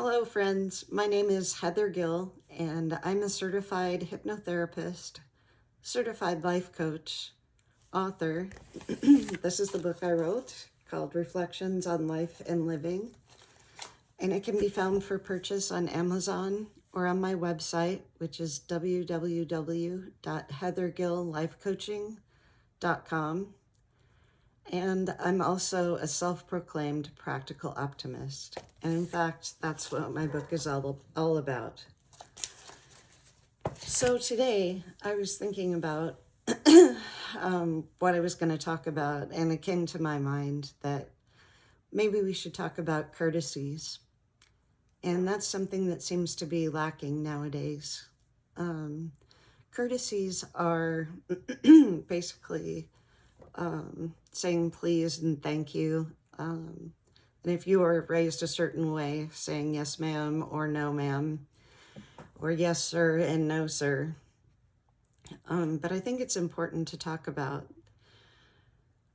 Hello, friends. My name is Heather Gill, and I'm a certified hypnotherapist, certified life coach, author. This is the book I wrote called Reflections on Life and Living, and it can be found for purchase on Amazon or on my website, which is www.heathergilllifecoaching.com. And I'm also a self-proclaimed practical optimist. And in fact, that's what my book is all about. So today I was thinking about what I was going to talk about, and it came to my mind that maybe we should talk about courtesies. And that's something that seems to be lacking nowadays. Courtesies are basically saying please and thank you. And if you were raised a certain way, saying yes, ma'am, or no, ma'am, or yes, sir, and no, sir. But I think it's important to talk about.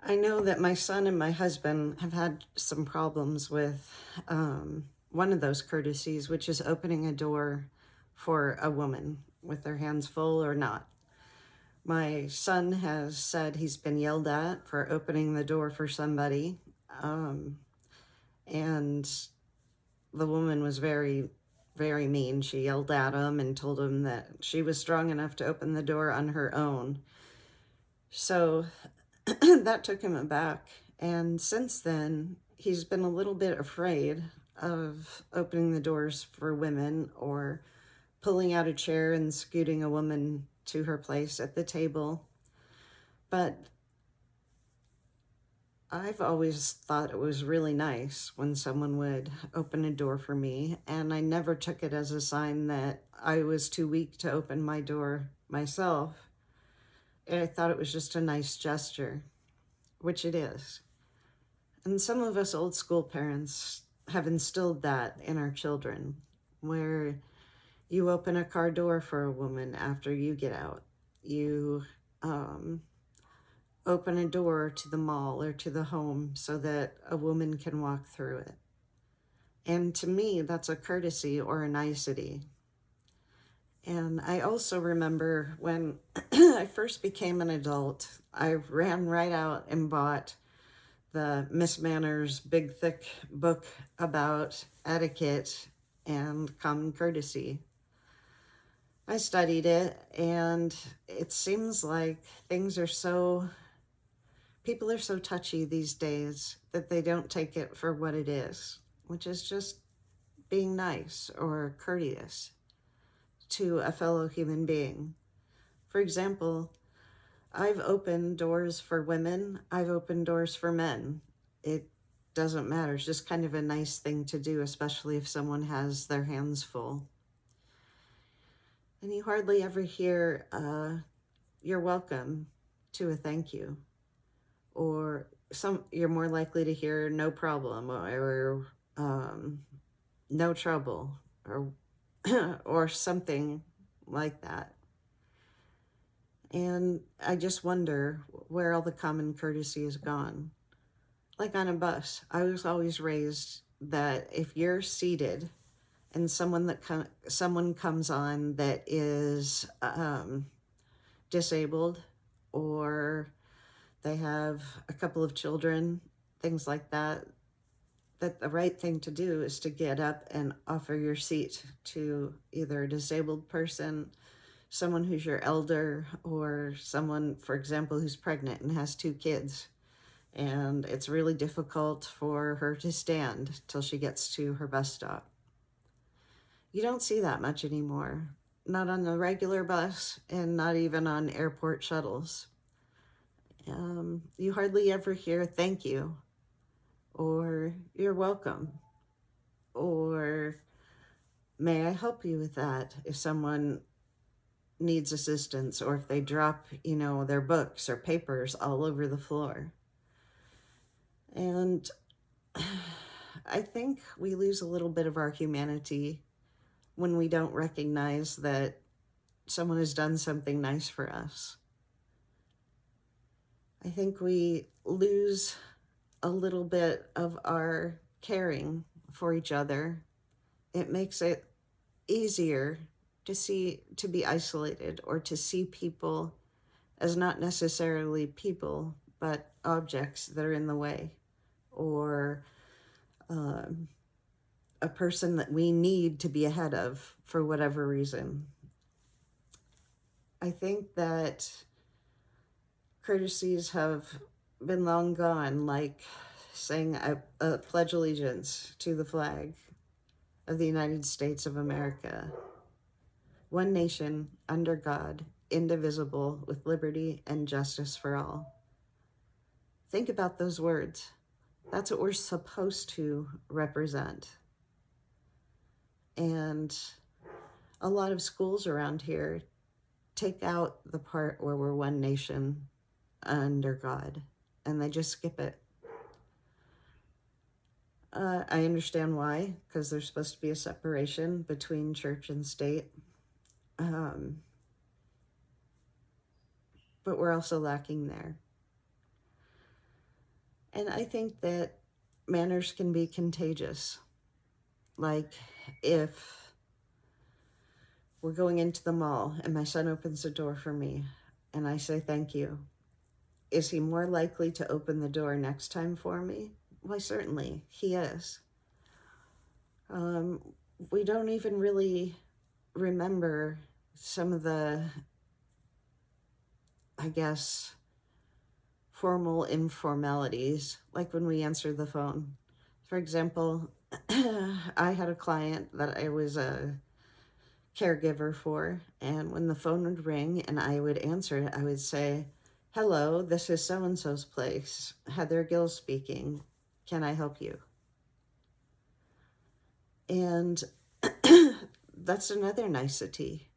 I know that my son and my husband have had some problems with one of those courtesies, which is opening a door for a woman with their hands full or not. My son has said he's been yelled at for opening the door for somebody. And the woman was very, very mean. She yelled at him and told him that she was strong enough to open the door on her own. So that took him aback. And since then, he's been a little bit afraid of opening the doors for women or pulling out a chair and scooting a woman to her place at the table. But I've always thought it was really nice when someone would open a door for me, and I never took it as a sign that I was too weak to open my door myself. I thought it was just a nice gesture, which it is. And some of us old school parents have instilled that in our children, where you open a car door for a woman after you get out. You open a door to the mall or to the home so that a woman can walk through it. And to me, that's a courtesy or a nicety. And I also remember when I first became an adult, I ran right out and bought the Miss Manners big thick book about etiquette and common courtesy. I studied it, and it seems like people are so touchy these days that they don't take it for what it is, which is just being nice or courteous to a fellow human being. For example, I've opened doors for women, I've opened doors for men. It doesn't matter. It's just kind of a nice thing to do, especially if someone has their hands full. And you hardly ever hear, you're welcome to a thank you. Or you're more likely to hear no problem or no trouble or or something like that. And I just wonder where all the common courtesy is gone. Like on a bus, I was always raised that if you're seated and someone comes on that is disabled, or they have a couple of children, things like that, that the right thing to do is to get up and offer your seat to either a disabled person, someone who's your elder, or someone, for example, who's pregnant and has 2 kids. And it's really difficult for her to stand till she gets to her bus stop. You don't see that much anymore. Not on the regular bus and not even on airport shuttles. You hardly ever hear thank you, or you're welcome, or may I help you with that if someone needs assistance, or if they drop, their books or papers all over the floor. And I think we lose a little bit of our humanity when we don't recognize that someone has done something nice for us. I think we lose a little bit of our caring for each other it makes it easier to be isolated or to see people as not necessarily people, but objects that are in the way, or um, a person that we need to be ahead of for whatever reason. I think that courtesies have been long gone, like saying I pledge allegiance to the flag of the United States of America, one nation, under God, indivisible, with liberty and justice for all. Think about those words. That's what we're supposed to represent. And a lot of schools around here take out the part where we're one nation under God, and they just skip it. I understand why, because there's supposed to be a separation between church and state. But we're also lacking there. And I think that manners can be contagious. Like if we're going into the mall and my son opens the door for me and I say thank you, is he more likely to open the door next time for me? Why, certainly he is. We don't even really remember some of the, I guess, formal informalities, like when we answer the phone. For example, I had a client that I was a caregiver for, and when the phone would ring and I would answer it, I would say, "Hello, this is so-and-so's place. Heather Gill speaking. Can I help you?" And that's another nicety,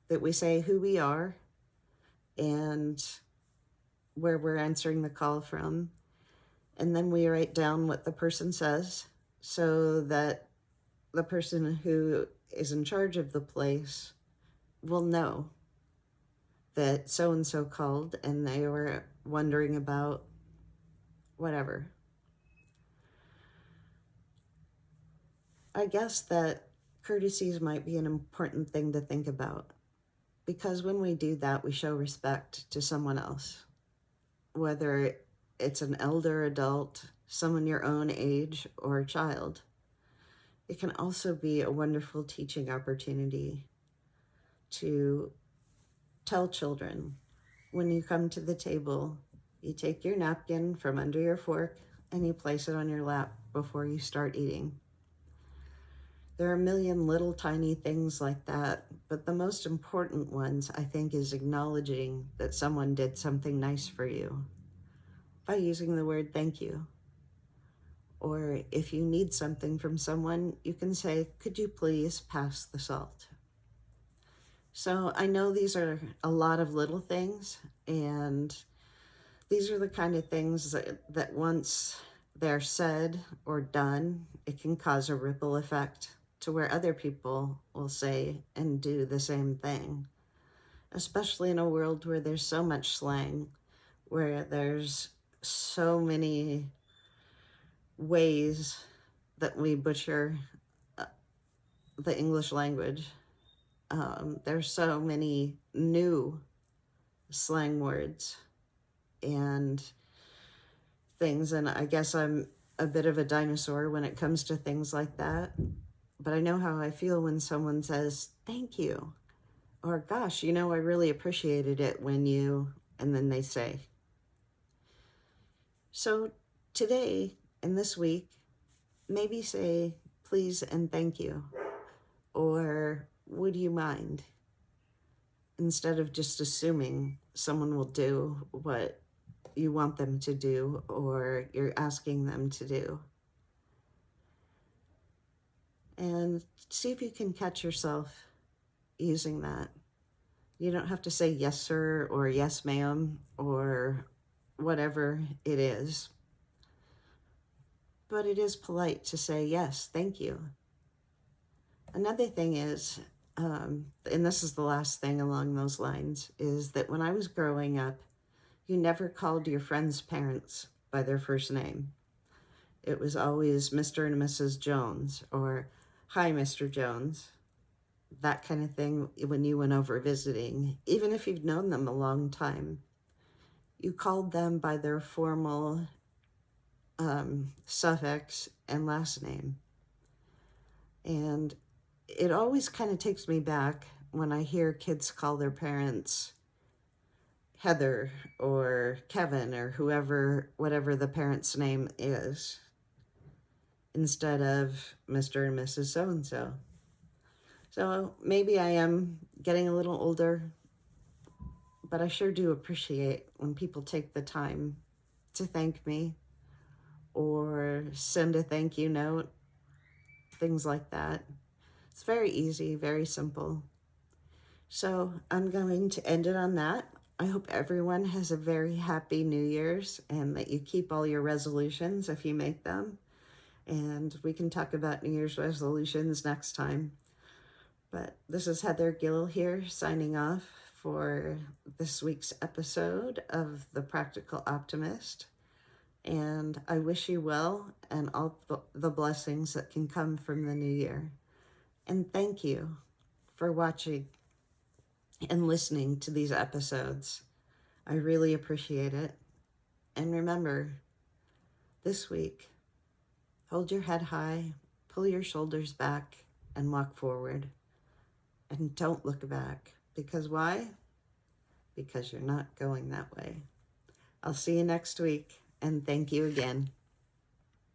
that we say who we are and where we're answering the call from. And then we write down what the person says so that the person who is in charge of the place will know that so-and-so called and they were wondering about whatever. I guess that courtesies might be an important thing to think about, because when we do that, we show respect to someone else, whether it's an elder adult, someone your own age, or a child. It can also be a wonderful teaching opportunity to tell children, when you come to the table, you take your napkin from under your fork and you place it on your lap before you start eating. There are a million little tiny things like that, but the most important ones, I think, is acknowledging that someone did something nice for you by using the word thank you. Or if you need something from someone, you can say, "Could you please pass the salt?" So I know these are a lot of little things, and these are the kind of things that once they're said or done, it can cause a ripple effect to where other people will say and do the same thing, especially in a world where there's so much slang, where there's so many ways that we butcher the English language. There's so many new slang words and things, and I guess I'm a bit of a dinosaur when it comes to things like that. But I know how I feel when someone says, "Thank you," or "Gosh, I really appreciated it when you," and then they say. So today and this week, maybe say please and thank you, or would you mind, instead of just assuming someone will do what you want them to do or you're asking them to do. And see if you can catch yourself using that. You don't have to say yes, sir, or yes, ma'am, or whatever it is. But it is polite to say, yes, thank you. Another thing is, and this is the last thing along those lines, is that when I was growing up, you never called your friends' parents by their first name. It was always Mr. and Mrs. Jones, or Hi, Mr. Jones, that kind of thing when you went over visiting, even if you've known them a long time. You called them by their formal suffix and last name. And it always kind of takes me back when I hear kids call their parents Heather or Kevin or whoever, whatever the parent's name is, instead of Mr. and Mrs. So-and-so. So maybe I am getting a little older, but I sure do appreciate when people take the time to thank me or send a thank you note, things like that. It's very easy, very simple. So I'm going to end it on that. I hope everyone has a very happy New Year's and that you keep all your resolutions if you make them. And we can talk about New Year's resolutions next time. But this is Heather Gill here signing off for this week's episode of The Practical Optimist. And I wish you well and all the blessings that can come from the new year. And thank you for watching and listening to these episodes. I really appreciate it. And remember, this week, hold your head high, pull your shoulders back, and walk forward. And don't look back. Because why? Because you're not going that way. I'll see you next week, and thank you again.